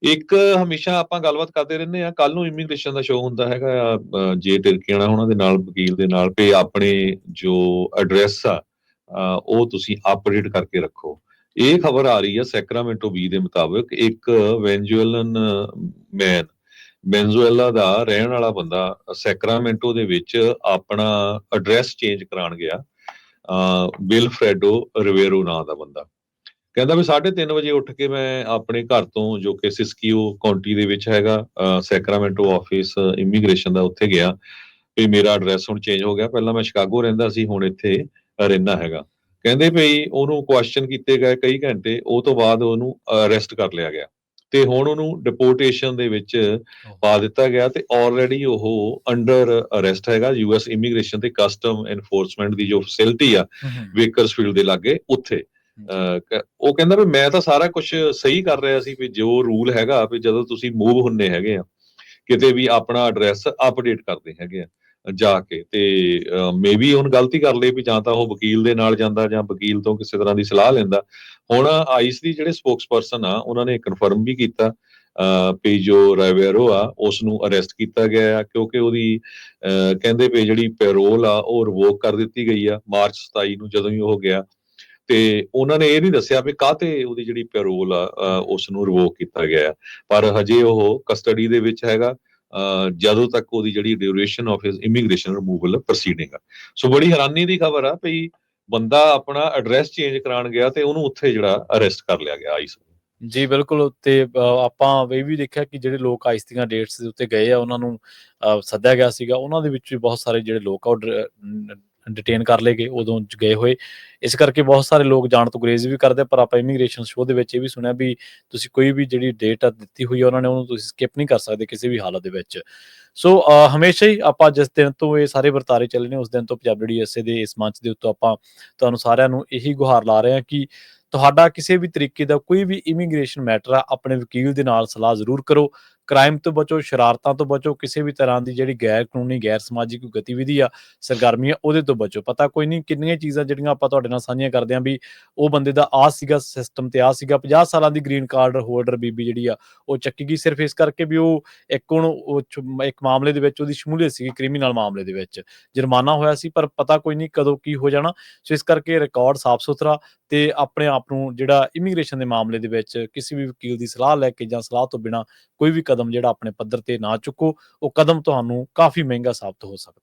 ਇੱਕ ਹਮੇਸ਼ਾ ਆਪਾਂ ਗੱਲਬਾਤ ਕਰਦੇ ਰਹਿੰਦੇ ਆ। ਕੱਲ ਨੂੰ ਇਮੀਗ੍ਰੇਸ਼ਨ ਦਾ ਸ਼ੋਅ ਹੁੰਦਾ ਹੈਗਾ ਆ, ਜੇ ਟਿਰਕੀਆਣਾ ਉਹਨਾਂ ਦੇ ਨਾਲ ਵਕੀਲ ਦੇ ਨਾਲ ਵੀ ਆਪਣੇ ਜੋ ਐਡਰੈਸ ਆ ਉਹ ਤੁਸੀਂ ਅਪਡੇਟ ਕਰਕੇ ਰੱਖੋ। ਇਹ ਖਬਰ ਆ ਰਹੀ ਆ ਸੈਕਰਾਮੈਂਟੋ ਬੀ ਦੇ ਮੁਤਾਬਕ, ਇੱਕ ਵੈਨਜ਼ੂਏਲਨ ਮੈਨ, ਵੈਨਜ਼ੂਏਲਾ ਦਾ ਰਹਿਣ ਵਾਲਾ ਬੰਦਾ ਸੈਕਰਾਮੈਂਟੋ ਦੇ ਵਿੱਚ ਆਪਣਾ ਐਡਰੈਸ ਚੇਂਜ ਕਰਾਉਣ ਗਿਆ। ਵਿਲਫਰੈਡੋ ਰਿਵੇਰੋ ਨਾਂ ਦਾ ਬੰਦਾ ਕਹਿੰਦਾ ਵੀ 3:30 ਵਜੇ ਉੱਠ ਕੇ ਮੈਂ ਆਪਣੇ ਘਰ ਤੋਂ, ਜੋ ਕਿ ਸਿਸਕੀਓ ਕਾਉਂਟੀ ਦੇ ਵਿੱਚ ਹੈਗਾ, ਸੈਕਰਾਮੈਂਟੋ ਆਫਿਸ ਇਮੀਗ੍ਰੇਸ਼ਨ ਦਾ, ਉੱਥੇ ਗਿਆ ਵੀ ਮੇਰਾ ਐਡਰੈਸ ਹੁਣ ਚੇਂਜ ਹੋ ਗਿਆ। ਪਹਿਲਾਂ ਮੈਂ ਸ਼ਿਕਾਗੋ ਰਹਿੰਦਾ ਸੀ, ਹੁਣ ਇੱਥੇ ਰਹਿਣਾ ਹੈਗਾ। ਕਹਿੰਦੇ ਵੀ ਉਹਨੂੰ ਕੁਐਸਚਨ ਕੀਤੇ ਗਏ ਕਈ ਘੰਟੇ, ਉਹ ਤੋਂ ਬਾਅਦ ਉਹਨੂੰ ਅਰੈਸਟ ਕਰ ਲਿਆ ਗਿਆ ਤੇ ਹੁਣ ਉਹਨੂੰ ਡਿਪੋਰਟੇਸ਼ਨ ਦੇ ਵਿੱਚ ਪਾ ਦਿੱਤਾ ਗਿਆ ਤੇ ਆਲਰੇਡੀ ਉਹ ਅੰਡਰ ਅਰੈਸਟ ਹੈਗਾ ਯੂਐਸ ਇਮੀਗ੍ਰੇਸ਼ਨ ਤੇ ਕਸਟਮ ਐਨਫੋਰਸਮੈਂਟ ਦੀ ਜੋ ਫੈਸਿਲਿਟੀ ਆ ਵੇਕਰਸਫੀਲਡ ਦੇ ਲਾਗੇ ਉੱਥੇ। ਉਹ ਕਹਿੰਦਾ ਵੀ ਮੈਂ ਤਾਂ ਸਾਰਾ ਕੁਝ ਸਹੀ ਕਰ ਰਿਹਾ ਸੀ, ਵੀ ਜੋ ਰੂਲ ਹੈਗਾ ਵੀ ਜਦੋਂ ਤੁਸੀਂ ਮੂਵ ਹੁੰਦੇ ਹੈਗੇ ਆ ਕਿਤੇ ਵੀ ਆਪਣਾ ਐਡਰੈਸ ਅਪਡੇਟ ਕਰਦੇ ਹੈਗੇ ਆ ਜਾ ਕੇ, ਤੇ ਮੇਬੀ ਹੁਣ ਗਲਤੀ ਕਰ ਲਈ ਵੀ ਜਾਂ ਤਾਂ ਉਹ ਵਕੀਲ ਦੇ ਨਾਲ ਜਾਂਦਾ ਜਾਂ ਵਕੀਲ ਤੋਂ ਕਿਸੇ ਤਰ੍ਹਾਂ ਦੀ ਸਲਾਹ ਲੈਂਦਾ। ਹੁਣ ਆਈਸ ਦੀ ਜਿਹੜੇ ਸਪੋਕਸਪਰਸਨ ਆ ਉਹਨਾਂ ਨੇ ਕਨਫਰਮ ਵੀ ਕੀਤਾ ਵੀ ਜੋ ਰੈਵੇਰੋ ਆ ਉਸ ਨੂੰ ਅਰੈਸਟ ਕੀਤਾ ਗਿਆ ਆ, ਕਿਉਂਕਿ ਉਹਦੀ ਕਹਿੰਦੇ ਵੀ ਜਿਹੜੀ ਪੈਰੋਲ ਆ ਉਹ ਰਿਵੋਕ ਕਰ ਦਿੱਤੀ ਗਈ ਆ ਮਾਰਚ 27 ਨੂੰ ਜਦੋਂ ਹੀ ਉਹ ਗਿਆ। ਤੇ ਉਹਨਾਂ ਨੇ ਇਹ ਨਹੀਂ ਦੱਸਿਆ ਵੀ ਕਾਹਤੇ ਉਹਦੀ ਜਿਹੜੀ ਪੈਰੋਲ ਆ ਉਸ ਨੂੰ ਰਿਵੋਕ ਕੀਤਾ ਗਿਆ, ਪਰ ਹਜੇ ਉਹ ਕਸਟਡੀ ਦੇ ਵਿੱਚ ਹੈਗਾ ਜਦੋਂ ਤੱਕ ਉਹਦੀ ਜਿਹੜੀ duration of his immigration removal proceeding ਆ। ਸੋ ਬੜੀ ਹੈਰਾਨੀ ਦੀ ਖਬਰ ਆ ਵੀ ਬੰਦਾ ਆਪਣਾ ਐਡਰੈਸ ਚੇਂਜ ਕਰਾਉਣ ਗਿਆ ਤੇ ਉਹਨੂੰ ਉੱਥੇ ਜਿਹੜਾ ਅਰੈਸਟ ਕਰ ਲਿਆ ਗਿਆ ਆਈਸ। ਜੀ ਬਿਲਕੁਲ। ਤੇ ਆਪਾਂ ਇਹ ਵੀ ਦੇਖਿਆ ਕਿ ਜਿਹੜੇ ਲੋਕ ਆਈਸ ਦੀਆਂ ਡੇਟਸ ਦੇ ਉੱਤੇ ਗਏ ਆ ਉਹਨਾਂ ਨੂੰ ਸੱਦਿਆ ਗਿਆ ਸੀਗਾ, ਉਹਨਾਂ ਦੇ ਵਿੱਚ ਵੀ ਬਹੁਤ ਸਾਰੇ ਜਿਹੜੇ ਲੋਕ ਆ ਉਹ ਡਿਟੇਨ ਕਰ ਲਏ ਗਏ ਉਦੋਂ ਗਏ ਹੋਏ। ਇਸ ਕਰਕੇ ਬਹੁਤ ਸਾਰੇ ਲੋਕ ਜਾਣ ਤੋਂ ਗੁਰੇਜ਼ ਵੀ ਕਰਦੇ, ਪਰ ਆਪਾਂ ਇਮੀਗ੍ਰੇਸ਼ਨ ਸ਼ੋਅ ਦੇ ਵਿੱਚ ਇਹ ਵੀ ਸੁਣਿਆ ਵੀ ਤੁਸੀਂ ਕੋਈ ਵੀ ਜਿਹੜੀ ਡੇਟ ਦਿੱਤੀ ਹੋਈ ਆ ਉਹਨਾਂ ਨੇ ਉਹਨੂੰ ਤੁਸੀਂ ਸਕਿਪ ਨਹੀਂ ਕਰ ਸਕਦੇ ਕਿਸੇ ਵੀ ਹਾਲਤ ਦੇ ਵਿੱਚ। ਸੋ ਹਮੇਸ਼ਾ ਹੀ ਆਪਾਂ ਜਿਸ ਦਿਨ ਤੋਂ ਇਹ ਸਾਰੇ ਵਰਤਾਰੇ ਚੱਲੇ ਨੇ ਉਸ ਦਿਨ ਤੋਂ ਪੰਜਾਬੀ ਡੀਐਸਏ ਦੇ ਇਸ ਮੰਚ ਦੇ ਉੱਤੇ ਆਪਾਂ ਤੁਹਾਨੂੰ ਸਾਰਿਆਂ ਨੂੰ ਇਹੀ ਗੁਹਾਰ ਲਾ ਰਹੇ ਹਾਂ ਕਿ ਤੁਹਾਡਾ ਕਿਸੇ ਵੀ ਤਰੀਕੇ ਦਾ ਕੋਈ ਵੀ ਇਮੀਗ੍ਰੇਸ਼ਨ ਮੈਟਰ ਆ ਆਪਣੇ ਵਕੀਲ ਦੇ ਨਾਲ ਸਲਾਹ ਜ਼ਰੂਰ ਕਰੋ। ਕ੍ਰਾਈਮ ਤੋਂ ਬਚੋ, ਸ਼ਰਾਰਤਾਂ ਤੋਂ ਬਚੋ, ਕਿਸੇ ਵੀ ਤਰ੍ਹਾਂ ਦੀ ਜਿਹੜੀ ਗੈਰ ਕਾਨੂੰਨੀ ਗੈਰ ਸਮਾਜਿਕ ਕੋਈ ਗਤੀਵਿਧੀ ਆ, ਸਰਗਰਮੀ ਆ, ਉਹਦੇ ਤੋਂ ਬਚੋ। ਪਤਾ ਕੋਈ ਨਹੀਂ ਕਿੰਨੀਆਂ ਚੀਜ਼ਾਂ ਜਿਹੜੀਆਂ ਆਪਾਂ ਤੁਹਾਡੇ ਨਾਲ ਸਾਂਝੀਆਂ ਕਰਦੇ ਹਾਂ ਵੀ ਉਹ ਬੰਦੇ ਦਾ ਆਹ ਸੀਗਾ ਸਿਸਟਮ ਤੇ ਆਹ ਸੀਗਾ। 50 ਸਾਲਾਂ ਦੀ ਗ੍ਰੀਨ ਕਾਰਡ ਹੋਲਡਰ ਬੀਬੀ ਜਿਹੜੀ ਆ ਉਹ ਚੱਕੀ ਗਈ ਸਿਰਫ ਇਸ ਕਰਕੇ ਵੀ ਉਹ ਇੱਕ ਮਾਮਲੇ ਦੇ ਵਿੱਚ ਉਹਦੀ ਸ਼ਮੂਲੀਅਤ ਸੀਗੀ, ਕ੍ਰਿਮੀਨਲ ਮਾਮਲੇ ਦੇ ਵਿੱਚ ਜੁਰਮਾਨਾ ਹੋਇਆ ਸੀ, ਪਰ ਪਤਾ ਕੋਈ ਨਹੀਂ ਕਦੋਂ ਕੀ ਹੋ ਜਾਣਾ। ਸੋ ਇਸ ਕਰਕੇ ਰਿਕਾਰਡ ਸਾਫ਼ ਸੁਥਰਾ ਤੇ ਆਪਣੇ ਆਪ ਨੂੰ ਜਿਹੜਾ ਇਮੀਗ੍ਰੇਸ਼ਨ ਦੇ ਮਾਮਲੇ ਦੇ ਵਿੱਚ ਕਿਸੇ ਵੀ ਵਕੀਲ ਦੀ ਸਲਾਹ ਲੈ ਕੇ ਜਾਂ ਸਲਾਹ ਤੋਂ ਬਿਨਾਂ ਕੋਈ ਵੀ ਕਦਮ ਜਿਹੜਾ ਆਪਣੇ ਪੱਧਰ ਤੇ ਨਾ ਚੁੱਕੋ। ਉਹ ਕਦਮ ਤੁਹਾਨੂੰ ਕਾਫੀ ਮਹਿੰਗਾ ਸਾਬਤ ਹੋ ਸਕਦਾ।